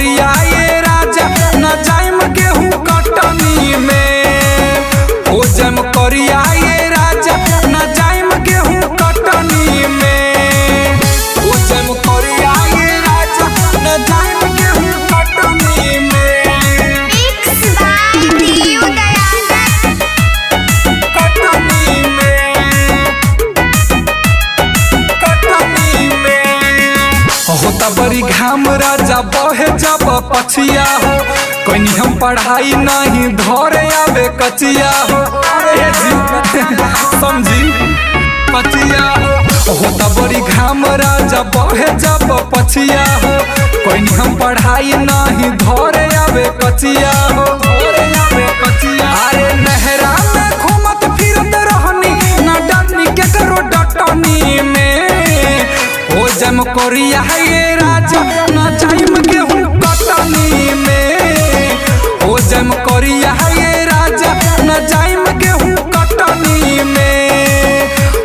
करिया ये राजा न जाइम गेहूं कटनी में। हो जम करिया ये राजा न जाइम गेहूं कटनी में। हो जम करिया ये राजा न जाइम गेहूं कटनी में। Mixed by Diyu Dayanand। कटनी में होता बड़ी घाम राजा बहे जब पछिया हो। कहीं हम पढ़ाई नहीं धरे आवे कचिया हो। अरे जी समझी पचिया हो। होता बड़ी घाम राजा बहे जब पछिया हो। कहीं हम पढ़ाई नहीं धरे आवे कचिया हो। अरे नहरा में घूमत फिरत रहनी न डरनी के करो डटनी में। हो जम करिया ये राजा न जाइम गेहूं कटनी में। हो जम करिया ये राजा न जाइम गेहूं कटनी में।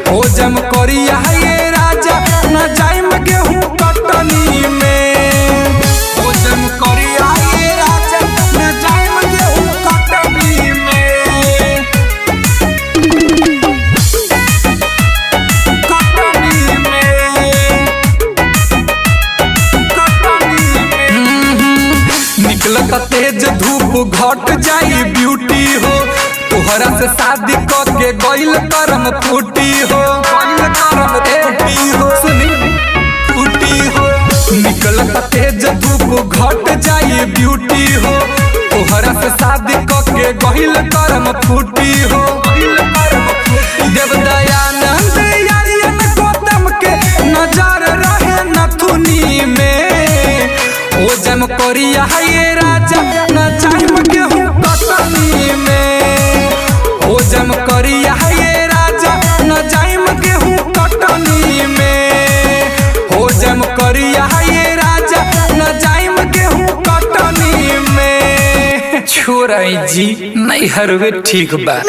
हो जम करिया ये राजा न जाइम गेहूं कटनी में। हो जम करिया ये राजा न जाइम गेहूं कटनी में। निकलत तेज धूप घट जाई ब्यूटी हो। तोहरा से शादी के गइल करम फूटी हो। सुनी फूटी हो। निकलत तेज धूप घट जाई ब्यूटी हो। तोहरा से शादी के गइल करम फूटी हो। देवदयानंद यारियन गौतम के नजर रहे नथुनी में। हो जम करिया ये राजा न जाइम गेहूं कटनी में। हो जम करिया ये राजा न जाइम गेहूं कटनी में। हो जम करिया ये राजा न जाइम गेहूं कटनी में। छोड़ाई जी नहीं हरवे ठीक बा।